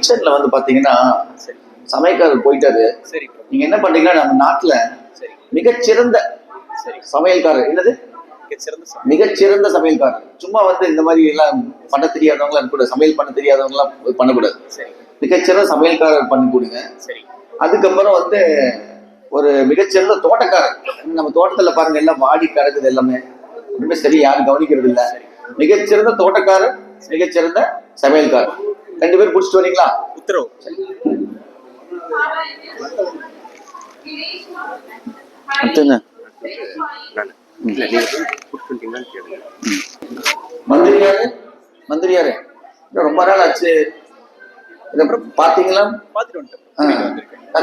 கிச்சன்ல வந்து பாத்தீங்கன்னா சமையல்காரர் போயிட்டாரு. நீங்க என்ன பண்றீங்கன்னா நம்ம நாட்டுல மிகச்சிறந்த சமையல்காரர் என்னது மிகச்சிறந்த சமையல்காரர் சும்மா வந்து இந்த மாதிரி எல்லாம் பண்ண தெரியாதவங்களா கூட சமையல் பண்ண தெரியாதவங்க எல்லாம் பண்ணக்கூடாது. மிகச்சிறந்த சமையல்காரர் பண்ணி கொடுங்க. அதுக்கப்புறம் வந்து ஒரு மிகச்சிறந்த தோட்டக்காரர். நம்ம தோட்டத்துல பாருங்க எல்லாம் வாடி கிடக்குது, எல்லாமே ஒண்ணுமே சரி யாரும் கவனிக்கிறது இல்ல. மிகச்சிறந்த தோட்டக்காரர், மிகச்சிறந்த சமையல்காரர், 2 பேரும் பிடிச்சிட்டு வரீங்களா? உத்தரவு. மந்திரியாரு மந்திரியாரு ரொம்ப நாள் ஆச்சு, பாத்தீங்களா?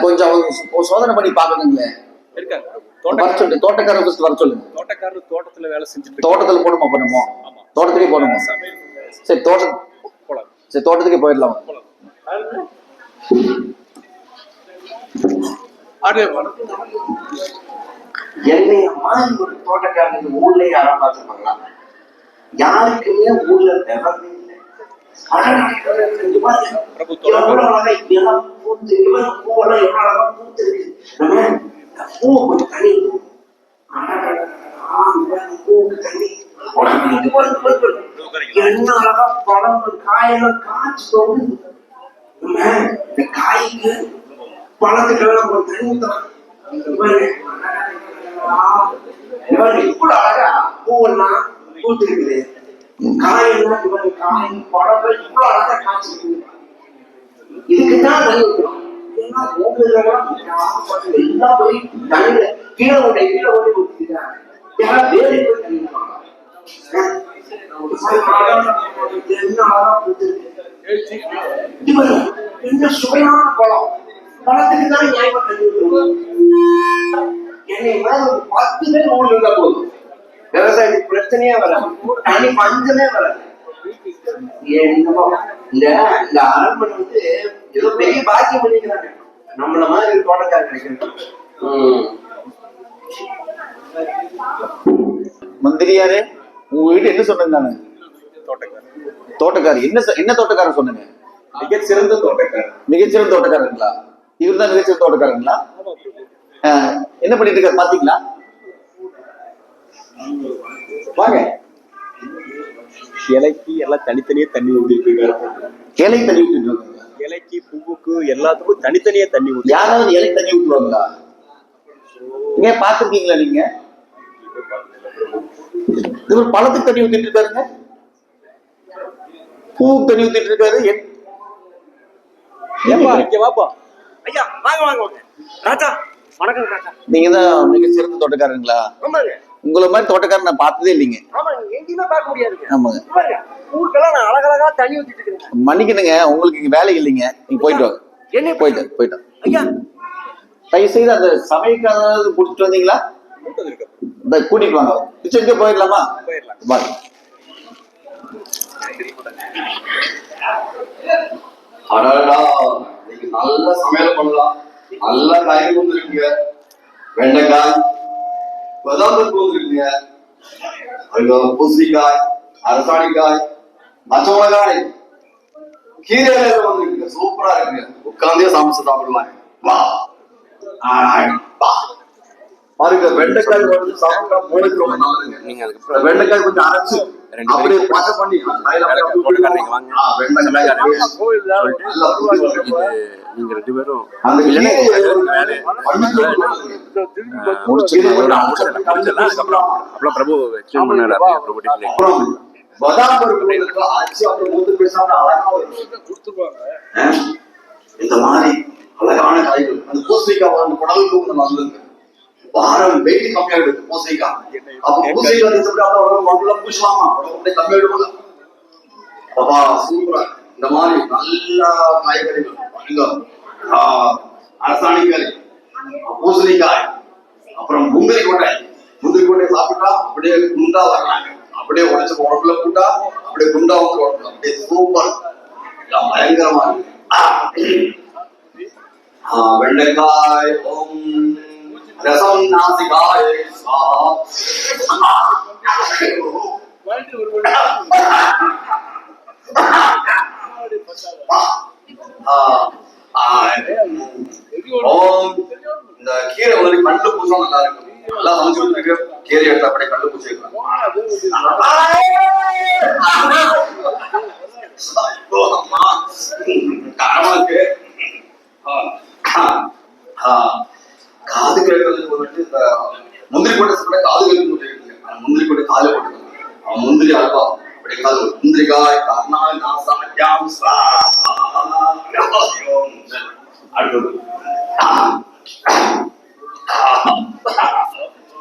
கொஞ்சம் சோதனை பண்ணி பாக்கணுங்களே. தோட்டக்காரர் வர சொல்லுங்க. தோட்டக்காரர் தோட்டத்துல வேலை செஞ்சுட்டு தோட்டத்துல போடுமா பண்ணுமோ? தோட்டத்துக்கே போடுமா? சரி தோட்டத்துக்கே போயிடலாம். என்னைய மாதிரி ஒரு தோட்டக்காரனுக்கு ஊர்ல யாரும் பார்த்துப்பாங்களா? யாருக்குமே ஊர்ல தேவை இல்லை. பூவை கொஞ்சம் தனி என்ன அழகா பழங்கள் காயெல்லாம் காய்ச்சி தோணுது. காய்க்கு பழத்துக்கெல்லாம் ஒரு தனி ஊத்தலாம். இவ்வளவு அழகா பூவெல்லாம் பூத்திருக்குது, காயெல்லாம் இவன் காய் பழங்கள் இவ்வளவு அழகா காய்ச்சிருக்கு. இதுக்குதான் தனி ஊத்தலாம். எல்லாம் போய் தண்ணியில கீழே ஓடி ஊத்திக்கிறாங்க. யாராவது வேலை போய் தண்ணி என்ன சுவையான பழம், பழத்துக்கு தான் நியாயமா தண்ணி ஊற்றுவோம். என்னை ஒரு 10 பேர் ஊர்ல இருந்தா போதும், விவசாயத்துக்கு பிரச்சனையே வராது, தண்ணி பஞ்சமே வராது. என்னமோ இந்த அரண்மனை வந்து ஏதோ பெரிய பாக்கியம் பண்ணிக்கிறாங்க. நம்மள மாதிரி தோட்டக்காரர் கிடைக்கிறது. மந்திரியாரே, உங்க வீட்டு என்ன சொன்னேன் நானு? தோட்டக்காரர் என்ன தோட்டக்காரர் சொன்னீங்க? மிகச்சிறந்த தோட்டக்காரங்களா? இவர் தான் மிகச்சிறந்த தோட்டக்காரங்களா? என்ன பண்ணிட்டு இருக்காரு பாத்தீங்களா? வாங்க. இலைக்கு எல்லாம் தனித்தனியே தண்ணி ஊத்திட்டு இருக்காரு. இலை தண்ணி ஊத்திட்டு இருக்காங்க. இலைக்கு பூவுக்கு எல்லாத்துக்கும் தனித்தனியே தண்ணி ஊத்தி. யாராவது இலை தண்ணி ஊத்துவாங்களா? நீங்க பாத்துருக்கீங்களா? நீங்க இவர் பழத்துக்கு தண்ணி ஊத்திட்டு இருக்காருங்க, பூவுக்கு தண்ணி ஊத்திட்டு இருக்காரு. ஐயா வாங்க வாங்க ராஜா, வணக்கம் ராஜா. நீங்க தான் மிக சிறந்த தோட்டக்காரங்களா? ஆமாங்க. உங்களை மாதிரி தோட்டக்காரர் நான் பார்த்ததே இல்லைங்க. ஆமாங்க, எங்கேயுமே பார்க்க முடியாதுங்க. ஆமாங்க, ஊருக்கெல்லாம் நான் அழகழகா தண்ணி ஊத்திட்டு இருக்கேன். மன்னிக்கணுங்க, உங்களுக்கு இங்க வேலை இல்லைங்க, நீங்க போயிட்டு வாங்க. என்ன போயிட்டேன் ஐயா. தயவு செய்து அந்த சமையல்காரர் கூட்டிட்டு வந்தீங்களா? கூட்டிட்டு வாங்க, கிச்சனுக்கே போயிடலாமா? வாங்க. அடடா, இன்னைக்கு நல்ல சமையல் பண்ணலாம். நல்ல காய்கறி வந்துருக்கீங்க, வெண்டைக்காய், பதார்த்தம் வந்துருக்கீங்க, பூசணிக்காய், அரசாணிக்காய், பச்சை மிளகாய், கீரை வந்துருக்கீங்க. சூப்பரா இருக்குங்க, உட்காந்தே சமைச்சு சாப்பிடலாம். வா பாருங்க, வெண்டைக்காய் வந்து சாப்பிட்டா மூளைக்கு ரொம்ப நல்லதுங்க. நீங்க அதுக்கு வெண்டைக்காய் கொஞ்சம் அரைச்சு அப்படியே பச்சை பண்ணி நீங்க 2 பேரும் பிரபு இந்த மாதிரி அழகான காய்கள். அந்த பூசணிக்காய் அந்த குடலுக்கு வந்து நல்லது. வாரம் வெயிட் கம்மியாயிடுது பூசணிக்காய். அப்ப பூசணிக்காய் பூசலாமா கம்மியாயிடுவாங்க. அப்பா சூப்பரா இந்த மாதிரி நல்ல காய்கறிகள் பண்ணுங்க. அரசாணிக்காய், பூசணிக்காய், அப்புறம் முந்திரி கொட்டை சாப்பிட்டா அப்படியே குண்டா வர்றாங்க. அப்படியே உடைச்சு உடம்புல போட்டா அப்படியே குண்டா வந்து உடம்புல அப்படியே சூப்பர் பயங்கரமா இருக்கு. வெண்டைக்காய் ஓம் ரசம் நாசிகாய் ஓம் இந்த கீரை வந்து கண்ணு பூசா நல்லா இருக்கும். நல்லா சமைச்சு கொடுத்துருக்கு. கீரை எடுத்து அப்படியே கண்ணு பூசி வைக்கலாம். அம்மா காரமா இருக்கு. காது கேட்கறதுக்கு வந்துட்டு இந்த முந்திரி கொட்டை கூட காது கேட்க முந்திரி கொட்டை காது போட்டு முந்திரி அல்வா அப்படி காது முந்திரிக்காய் கர்ணாய் நாசாம் அடுத்தது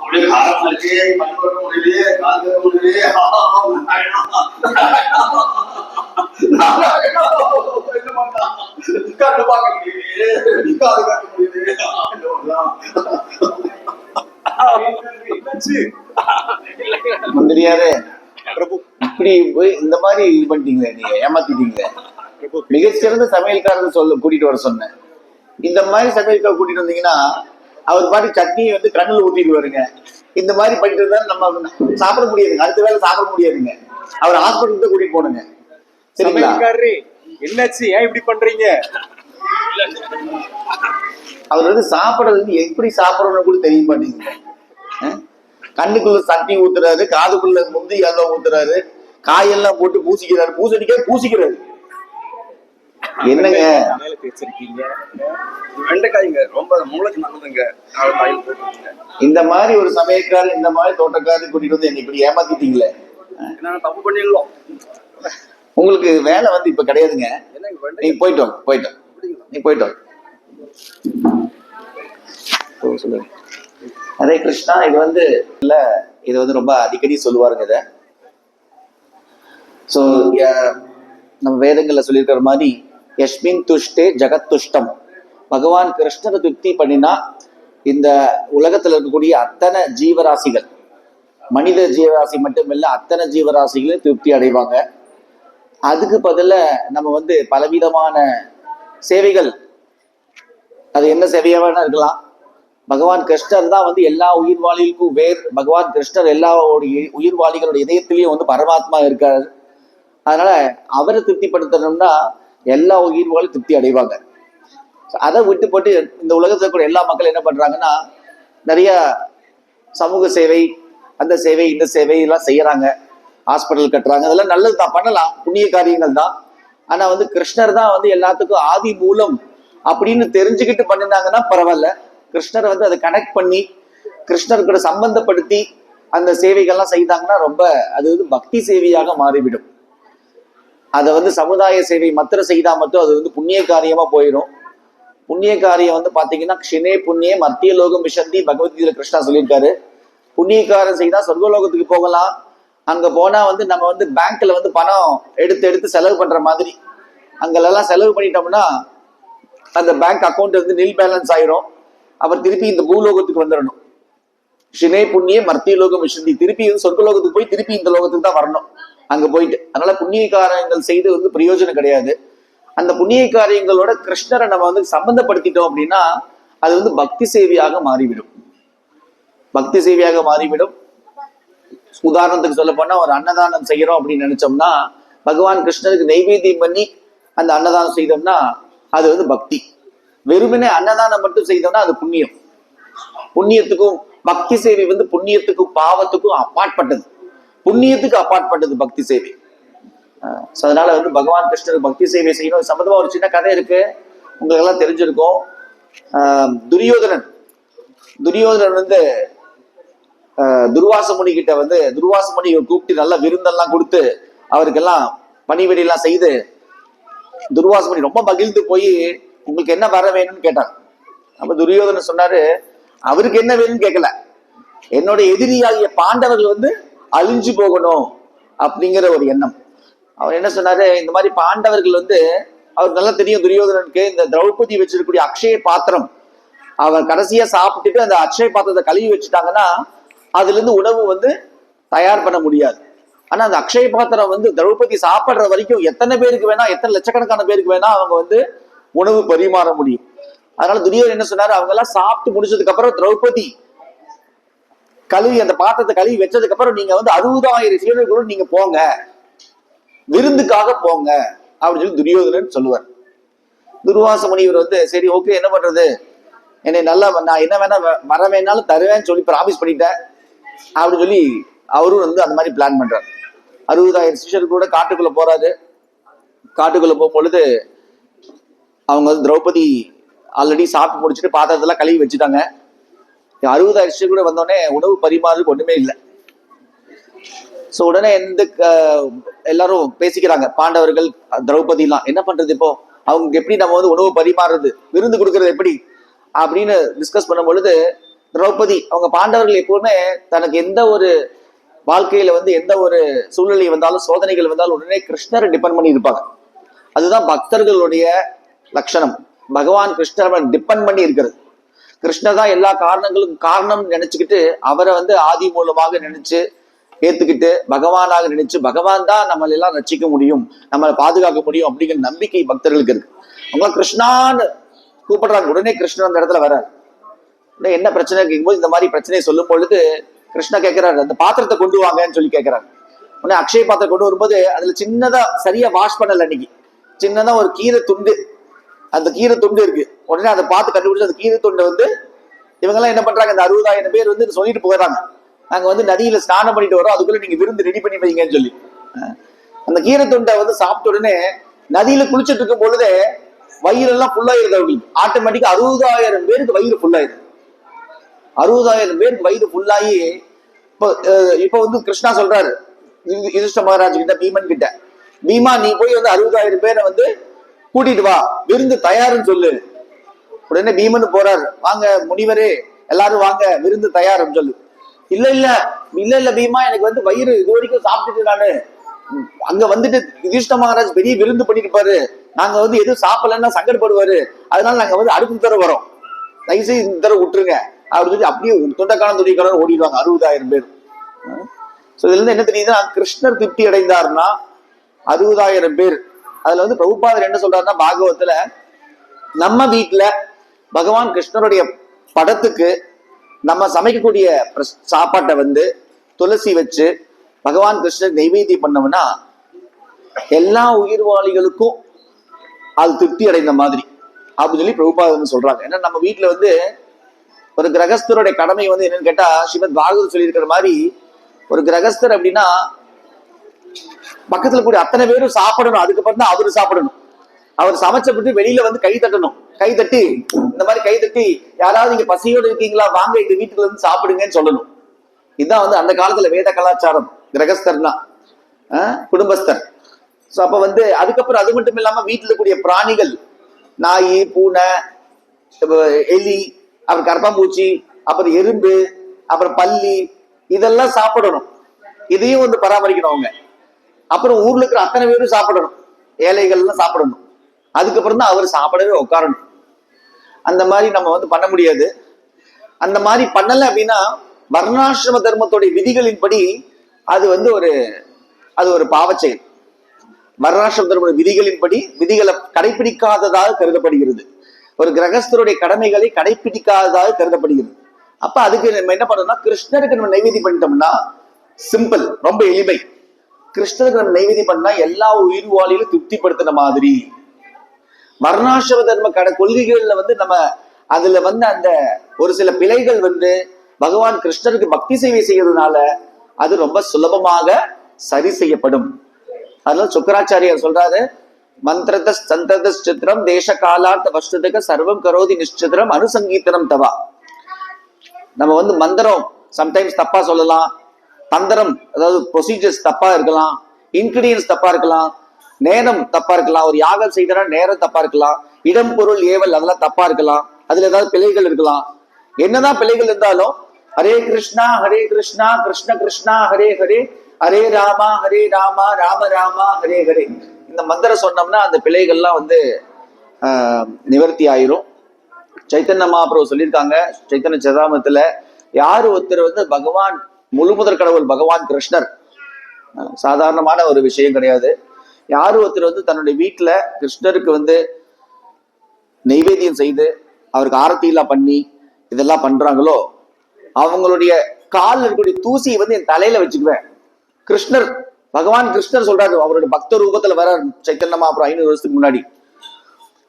அப்படியே காரமா இருக்கே கண் பார்க்க முடியலையே காது கேட்க முடியலையே கண்ணு பார்க்க முடியலையே காது கேட்க முடியலையே மந்திரியாரே இப்படி போய் இந்த மாதிரி இது பண்ணிட்டீங்களே, நீங்க ஏமாத்திட்டீங்களே. மிகச்சிறந்த சமையல்காரர் கூட்டிட்டு வர சொன்னேன். இந்த மாதிரி சமையல்காரர் கூட்டிட்டு வந்தீங்கன்னா அவர் பாட்டி சட்னி வந்து கண்ணில் ஊத்திட்டு வருங்க. இந்த மாதிரி பண்ணிட்டு இருந்தா நம்ம சாப்பிட முடியாதுங்க, அடுத்த வேலை சாப்பிட முடியாதுங்க. அவர் ஹாஸ்பிட்டலுக்கு கூட்டிட்டு போனுங்க. சரிங்களா? என்னாச்சு, ஏன் இப்படி பண்றீங்க? அவர் வந்து சாப்பிடறது எப்படி சாப்பிடணும்னு கூட தெரிய மாட்டேங்குது. கண்ணுக்குள்ள சட்னி ஊத்துறாரு, காதுக்குள்ள முந்தி எல்லாம் ஊத்துறாரு, காயெல்லாம் போட்டு பூசிக்கிறாரு, பூசிக்கிறாரு. என்னங்க வச்சிருக்கீங்க? வெண்டைக்காய்ங்க ரொம்ப மூளைக்கு நல்லதுங்க. இந்த மாதிரி ஒரு சமயக்காரர் இந்த மாதிரி தோட்டக்காரர் கூட்டிட்டு வந்து என்ன இப்படி ஏமாத்திட்டீங்களே. தப்பு பண்ணிடலாம். உங்களுக்கு வேலை வந்து இப்ப கிடையாதுங்க. நீங்க போயிட்டோம் நீ போயிட்டோம். சொல்லுங்க. ஹரே கிருஷ்ணா. இது வந்து இல்ல, இது வந்து ரொம்ப அடிக்கடி சொல்லுவாருங்க இத. சோ நம்ம வேதங்கள்ல சொல்லியிருக்கிற மாதிரி யஸ்மின் துஷ்டே ஜகத் துஷ்டம். பகவான் கிருஷ்ணரை திருப்தி பண்ணினா இந்த உலகத்துல இருக்கக்கூடிய அத்தனை ஜீவராசிகள், மனித ஜீவராசி மட்டுமில்ல அத்தனை ஜீவராசிகளும் திருப்தி அடைவாங்க. அதுக்கு பதில நம்ம வந்து பலவிதமான சேவைகள், அது என்ன சேவையா வேணா இருக்கலாம். பகவான் கிருஷ்ணர் தான் வந்து எல்லா உயிர்வாளிகளுக்கும் பகவான் கிருஷ்ணர் எல்லா உயிர்வாளிகளோட இதயத்திலையும் வந்து பரமாத்மா இருக்காரு. அதனால அவரை திருப்திப்படுத்தணும்னா எல்லா உயிர்வாளும் திருப்தி அடைவாங்க. அதை விட்டு போட்டு இந்த உலகத்துல கூட எல்லா மக்களும் என்ன பண்றாங்கன்னா நிறைய சமூக சேவை, அந்த சேவை இந்த சேவை எல்லாம் செய்யறாங்க, ஹாஸ்பிட்டல் கட்டுறாங்க. அதெல்லாம் நல்லது தான், பண்ணலாம், புண்ணிய காரியங்கள் தான். ஆனா வந்து கிருஷ்ணர் தான் வந்து எல்லாத்துக்கும் ஆதி மூலம் அப்படின்னு தெரிஞ்சுக்கிட்டு பண்ணினாங்கன்னா பரவாயில்ல. கிருஷ்ணரை வந்து அதை கனெக்ட் பண்ணி கிருஷ்ணர் கூட சம்பந்தப்படுத்தி அந்த சேவைகள்லாம் செய்தாங்கன்னா ரொம்ப அது வந்து பக்தி சேவையாக மாறிவிடும். அதை வந்து சமுதாய சேவை மத்திர செய்தா மட்டும் அது வந்து புண்ணிய காரியமா போயிடும். புண்ணிய காரியம் வந்து பாத்தீங்கன்னா க்ஷினே புண்ணியம் மத்திய லோகம் விஷந்தி பகவத்கீதையில கிருஷ்ணா சொல்லியிருக்காரு. புண்ணியக்காரம் செய்தா சொர்க்கலோகத்துக்கு போகலாம். அங்க போனா வந்து நம்ம வந்து பேங்க்ல வந்து பணம் எடுத்து செலவு பண்ற மாதிரி அங்கெல்லாம் செலவு பண்ணிட்டோம்னா அந்த பேங்க் அக்கௌண்ட் வந்து நில் பேலன்ஸ் ஆயிரும். அவர் திருப்பி இந்த பூலோகத்துக்கு வந்துடணும். ஷினே புண்ணிய மத்திய லோகம் விஷந்தி, திருப்பி சொர்க்கலோகத்துக்கு போய் திருப்பி இந்த லோகத்துக்கு தான் வரணும் அங்க போயிட்டு. அதனால புண்ணிய காரியங்கள் செய்து வந்து பிரயோஜனம் கிடையாது. அந்த புண்ணிய காரியங்களோட கிருஷ்ணரை நம்ம வந்து சம்பந்தப்படுத்திட்டோம் அப்படின்னா அது வந்து பக்தி சேவையாக மாறிவிடும். பக்தி சேவையாக மாறிவிடும். உதாரணத்துக்கு சொல்ல போனா ஒரு அன்னதானம் செய்யறோம் அப்படின்னு நினைச்சோம்னா பகவான் கிருஷ்ணருக்கு நெய்வேத்தியம் பண்ணி அந்த அன்னதானம் செய்தோம்னா அது வந்து பக்தி. வெறுமனே அன்னதானம் மட்டும் செய்தோம்னா அது புண்ணியம். புண்ணியத்துக்கும் பக்தி சேவை வந்து புண்ணியத்துக்கும் பாவத்துக்கும் அப்பாற்பட்டது, புண்ணியத்துக்கு அப்பாற்பட்டது பக்தி சேவை. அதனால வந்து பகவான் கிருஷ்ணருக்கு பக்தி சேவை செய்யணும். சம்பந்தமா ஒரு சின்ன கதை இருக்கு, உங்களுக்கு எல்லாம் தெரிஞ்சிருக்கும். துரியோதனன் வந்து துர்வாச முனி கிட்ட வந்து துர்வாச முனி கூப்பிட்டு நல்லா விருந்தெல்லாம் கொடுத்து அவருக்கெல்லாம் பணிவிடையெல்லாம் செய்து துர்வாச முனி ரொம்ப மகிழ்ந்து போய் உங்களுக்கு என்ன வர வேணும்னு கேட்டாங்க. அப்ப துரியோதனன் சொன்னாரு, அவருக்கு என்ன வேணும்னு கேட்கல, என்னோட எதிரியாகிய பாண்டவர்கள் வந்து அழிஞ்சு போகணும் அப்படிங்கிற ஒரு எண்ணம். அவர் என்ன சொன்னாரு, இந்த மாதிரி பாண்டவர்கள் வந்து அவருக்கு நல்லா தெரியும் துரியோதனனுக்கு இந்த திரௌபதி வச்சிருக்கக்கூடிய அக்ஷய பாத்திரம் அவர் கடைசியா சாப்பிட்டுட்டு அந்த அக்ஷய பாத்திரத்தை கழுவி வச்சுட்டாங்கன்னா அதுல இருந்து உணவு வந்து தயார் பண்ண முடியாது. ஆனா அந்த அக்ஷய பாத்திரம் வந்து திரௌபதி சாப்பிடுற வரைக்கும் எத்தனை பேருக்கு வேணா, எத்தனை லட்சக்கணக்கான பேருக்கு வேணா அவங்க வந்து உணவு பரிமாற முடியும். அதனால துரியோதனன் என்ன சொன்னாரு, அவங்க எல்லாம் சாப்பிட்டு முடிச்சதுக்கு அப்புறம் திரௌபதி கழுவி அந்த பாத்திரத்தை கழுவி வச்சதுக்கு அப்புறம் நீங்க வந்து 60,000 சீடர்களோடு நீங்க போங்க, விருந்துக்காக போங்க அப்படின்னு சொல்லி துரியோதனன் சொல்லுவார். துர்வாச முனிவர் வந்து சரி ஓகே என்ன பண்றது, என்னை நல்லா நான் என்ன வேணா வர வேணாலும் தருவேன்னு சொல்லி ப்ராமிஸ் பண்ணிட்டேன் அப்படின்னு சொல்லி அவரும் வந்து அந்த மாதிரி பிளான் பண்றாரு. 60,000 சிஷ்யர் கூட காட்டுக்குள்ள போறாரு. காட்டுக்குள்ள போகும் பொழுது அவங்க வந்து திரௌபதி ஆல்ரெடி சாப்பிட்டு முடிச்சுட்டு பாத்திரத்தெல்லாம் கழுவி வச்சுட்டாங்க. 60,000 சிஷ்யர் கூட வந்தோடனே உணவு பரிமாறதுக்கு ஒண்ணுமே இல்லை. ஸோ உடனே எல்லாரும் பேசிக்கிறாங்க, பாண்டவர்கள் திரௌபதிலாம் என்ன பண்றது இப்போ, அவங்க எப்படி நம்ம வந்து உணவு பரிமாறுறது, விருந்து கொடுக்கறது எப்படி அப்படின்னு டிஸ்கஸ் பண்ணும் பொழுது திரௌபதி அவங்க பாண்டவர்கள் எப்பவுமே தனக்கு எந்த ஒரு வாழ்க்கையில வந்து எந்த ஒரு சூழ்நிலை வந்தாலும் சோதனைகள் வந்தாலும் உடனே கிருஷ்ணரை டிபெண்ட் பண்ணி இருப்பாங்க. அதுதான் பக்தர்களுடைய லட்சணம். பகவான் கிருஷ்ணரை டிபெண்ட் பண்ணி இருக்கிறது. கிருஷ்ணர் தான் எல்லா காரணங்களுக்கும் காரணம் நினைச்சுக்கிட்டு அவரை வந்து ஆதி மூலமாக நினைச்சு ஏத்துக்கிட்டு பகவானாக நினைச்சு பகவான் தான் நம்மள எல்லாம் ரசிக்க முடியும், நம்மளை பாதுகாக்க முடியும் அப்படிங்கிற நம்பிக்கை பக்தர்களுக்கு இருக்கு. அவங்க கிருஷ்ணான்னு கூப்பிடுறாங்க. உடனே கிருஷ்ணன் அந்த இடத்துல வர்றாரு. என்ன பிரச்சனை கேட்கும்போது இந்த மாதிரி பிரச்சனையை சொல்லும் பொழுது கிருஷ்ணா கேட்கிறாரு, அந்த பாத்திரத்தை கொண்டு வாங்கன்னு சொல்லி கேட்கிறாரு. உடனே அக்ஷய பாத்திரம் கொண்டு வரும்போது அதுல சின்னதா சரியா வாஷ் பண்ணல, அன்னைக்கு சின்னதா ஒரு கீரை துண்டு, அந்த கீரை துண்டு இருக்கு. உடனே அதை பார்த்து கண்டுபிடிச்சு அந்த கீரை துண்டை வந்து இவங்கெல்லாம் என்ன பண்றாங்க, இந்த 60,000 பேர் வந்து சொல்லிட்டு போயிடறாங்க, நாங்க வந்து நதியில ஸ்நானம் பண்ணிட்டு வரோம், அதுக்குள்ள நீங்க விருந்து ரெடி பண்ணி வைங்கன்னு சொல்லி. அந்த கீரை துண்டை வந்து சாப்பிட்ட உடனே நதியில குளிச்சுட்டு இருக்கும் பொழுதே வயிறெல்லாம் ஃபுல்லாயிருது அவங்களுக்கு. ஆட்டோமேட்டிக்கா 60,000 பேருக்கு வயிறு ஃபுல்லாயிருது. 60,000 பேருக்கு வயிறு ஃபுல்லாகி இப்ப வந்து கிருஷ்ணா சொல்றாரு யுதிஷ்ட மகாராஜ் கிட்ட, பீமன் கிட்ட, பீமா நீ போய் வந்து 60,000 பேரை வந்து கூட்டிட்டு வா, விருந்து தயாருன்னு சொல்லு. உடனே பீமன் போறாரு, வாங்க முனிவரே எல்லாரும் வாங்க விருந்து தயாருன்னு சொல்லு. இல்ல இல்ல இல்ல இல்ல பீமா, எனக்கு வந்து வயிறு இது வரைக்கும் சாப்பிட்டுட்டு நானு அங்க வந்துட்டு யுதிஷ்ட மகாராஜ் பெரிய விருந்து பண்ணிருப்பாரு, நாங்க வந்து எதுவும் சாப்பிடலன்னா சங்கடப்படுவாரு, அதனால நாங்க வந்து அடுத்த தடவை வரோம், தயவுசெய்து இந்த தடவை விட்டுருங்க அப்படின்னு சொல்லி அப்படியே தொண்டக்கான துணிக்கான ஓடிடுவாங்க 60,000 பேர். ஸோ இதுல இருந்து என்ன தெரியுதுன்னா, கிருஷ்ணர் திருப்தி அடைந்தாருன்னா 60,000 பேர். அதுல வந்து பிரபுபாதர் என்ன சொல்றாருன்னா, பாகவத்துல நம்ம வீட்டுல பகவான் கிருஷ்ணருடைய படத்துக்கு நம்ம சமைக்கக்கூடிய சாப்பாட்டை வந்து துளசி வச்சு பகவான் கிருஷ்ணர் நைவேத்தியம் பண்ணோம்னா எல்லா உயிர்வாளிகளுக்கும் அது திருப்தி அடைந்த மாதிரி அப்படின்னு சொல்லி பிரபுபாதர் சொல்றாங்க. ஏன்னா நம்ம வீட்டுல வந்து ஒரு கிரகஸ்தருடைய கடமை வந்து என்னன்னு கேட்டா, ஸ்ரீமத் பாகவத் சொல்லியிருக்கிற மாதிரி ஒரு கிரகஸ்தர் அப்படின்னா பக்கத்துல கூட அத்தனை பேரும் சாப்பிடணும், அதுக்கப்புறம் தான் அவரு சாப்பிடணும். அவர் சமைச்சப்பட்டு வெளியில வந்து கை தட்டணும், கை தட்டி இந்த மாதிரி கை தட்டி யாராவது இங்க பசியோடு இருக்கீங்களா வாங்க எங்க வீட்டுக்குள்ள வந்து சாப்பிடுங்கன்னு சொல்லணும். இதுதான் வந்து அந்த காலத்துல வேத கலாச்சாரம். கிரகஸ்தர்னா குடும்பஸ்தர். ஸோ அப்ப வந்து அதுக்கப்புறம் அது மட்டும் இல்லாம வீட்டுல இருக்கக்கூடிய பிராணிகள், நாய், பூனை, எலி, அப்புறம் கரப்பாம்பூச்சி, அப்புறம் எறும்பு, அப்புறம் பல்லி, இதெல்லாம் சாப்பிடணும். இதையும் வந்து பராமரிக்கணும் அவங்க. அப்புறம் ஊர்ல இருக்கிற அத்தனை பேரும் சாப்பிடணும், ஏழைகள் எல்லாம் சாப்பிடணும். அதுக்கப்புறம் தான் அவர் சாப்பிடவே உட்காரணும். அந்த மாதிரி நம்ம வந்து பண்ண முடியாது. அந்த மாதிரி பண்ணல அப்படின்னா வர்ணாசிரம தர்மத்துடைய விதிகளின்படி அது வந்து அது ஒரு பாவச்செயல். வர்ணாசிரம தர்ம விதிகளின்படி விதிகளை கடைபிடிக்காததாக கருதப்படுகிறது. ஒரு கிரகஸ்தருடைய கடமைகளை கடைபிடிக்காததாக கருதப்படுகிறது. அப்ப அதுக்கு நம்ம என்ன பண்ணணும்னா, கிருஷ்ணருக்கு நம்ம நைவேத்தியம் பண்ணிட்டோம்னா சிம்பிள், ரொம்ப எளிமை. கிருஷ்ணருக்கு நம்ம நைவேத்தியம் பண்ணா எல்லா உயிர்வாளிகளும் திருப்திப்படுத்தின மாதிரி. வர்ணாசிரம தர்ம கொள்கைகள்ல வந்து நம்ம அதுல வந்து அந்த ஒரு சில பிழைகள் வந்து பகவான் கிருஷ்ணருக்கு பக்தி சேவை செய்யறதுனால அது ரொம்ப சுலபமாக சரி செய்யப்படும். அதனால சுக்கராச்சாரியார் சொல்றாரு, மந்திரத சந்தத சித்திரம் தேச காலார்த்த வஸ்துதக சர்வம் கரோதி நிஷ்சித்திரம் அனுசங்கீத்தனம் தவா. நம்ம வந்து மந்திரம் சம்டைம்ஸ் தப்பா சொல்லலாம், தந்திரம் அதாவது ப்ரொசீஜர்ஸ் தப்பா இருக்கலாம், இன்கிரீடியன்ஸ் தப்பா இருக்கலாம், நேரம் தப்பா இருக்கலாம், ஒரு யாகம் செய்தனா நேரம் தப்பா இருக்கலாம், இடம் பொருள் ஏவல் அதெல்லாம் தப்பா இருக்கலாம், அதுல ஏதாவது பிழைகள் இருக்கலாம். என்னதான் பிழைகள் இருந்தாலும் ஹரே கிருஷ்ணா கிருஷ்ண கிருஷ்ணா ஹரே ஹரே ஹரே ராமா ராம ராமா ஹரே ஹரே இந்த மந்திரம் சொன்னோம்னா அந்த பிழைகள்லாம் வந்து நிவர்த்தி ஆயிரும். சைத்தன்ய மகாபிரபு சொல்லியிருக்காங்க சைத்தன்ய சதாமத்துல, யாரு ஒருத்தர் வந்து பகவான் முழுமுதற் கடவுள் பகவான் கிருஷ்ணர், சாதாரணமான ஒரு விஷயம் கிடையாது. யாரு ஒருத்தர் வந்து தன்னுடைய வீட்டுல கிருஷ்ணருக்கு வந்து நெய்வேத்தியம் செய்து அவருக்கு ஆரத்தியெல்லாம் பண்ணி இதெல்லாம் பண்றாங்களோ அவங்களுடைய கால் இருக்கக்கூடிய தூசியை வந்து என் தலையில வச்சுக்குவேன். கிருஷ்ணர் பகவான் கிருஷ்ணர் சொல்றாரு, அவருடைய பக்த ரூபத்துல வர சைத்தன்ய மகாபிரபு 500 வருஷத்துக்கு முன்னாடி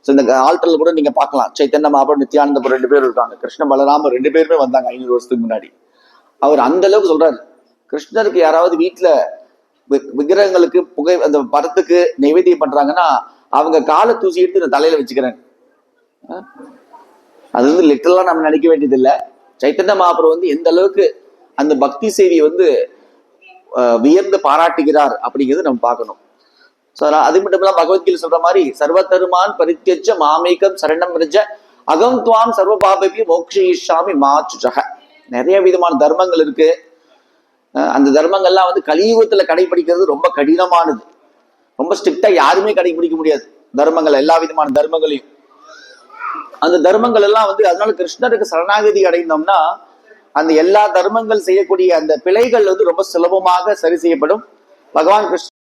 ஸோ இந்த ஆல்டர்ல கூட நீங்க பார்க்கலாம், சைத்தன்ய மகாபிரபு நித்யானந்தபுரம் 2 பேரும் இருக்காங்க, கிருஷ்ண பலராமர் 2 பேருமே வந்தாங்க 500 வருஷத்துக்கு முன்னாடி. அவர் அந்த அளவுக்கு சொல்றாரு, கிருஷ்ணருக்கு யாராவது வீட்டுல விக்கிரகங்களுக்கு புகை அந்த படத்துக்கு நைவேத்தியம் பண்றாங்கன்னா அவங்க காலை தூசி எடுத்து நான் தலையில வச்சுக்கிறேன். அது வந்து லிட்டரலா நம்ம நினைக்க வேண்டியது இல்லை. சைத்தன்ய மகாபிரபு எந்த அளவுக்கு அந்த பக்தி சேவையை வியந்து பாராட்டுகிறார் அப்படிங்கிறது நம்ம பார்க்கணும். அது மட்டும் இல்லாம பகவத்கீதை சொல்ற மாதிரி சர்வதருமான் பரித்யஜ மாமேகம் சரணம் ரஜ அகம் துவாம் சர்வ பாபபி மோக்ஷயிஷாமி மாச்சுஜக. நிறைய விதமான தர்மங்கள் இருக்கு. அந்த தர்மங்கள்லாம் கலியுகத்துல கடைபிடிக்கிறது ரொம்ப கடினமானது, ரொம்ப ஸ்ட்ரிக்டா யாருமே கடைபிடிக்க முடியாது தர்மங்கள், எல்லா விதமான தர்மங்களையும். அந்த தர்மங்கள் எல்லாம் அதனால கிருஷ்ணருக்கு சரணாகதி அடைந்தோம்னா அந்த எல்லா தர்மங்கள் செய்யக்கூடிய அந்த பிழைகள் ரொம்ப சுலபமாக சரி செய்யப்படும். பகவான் கிருஷ்ண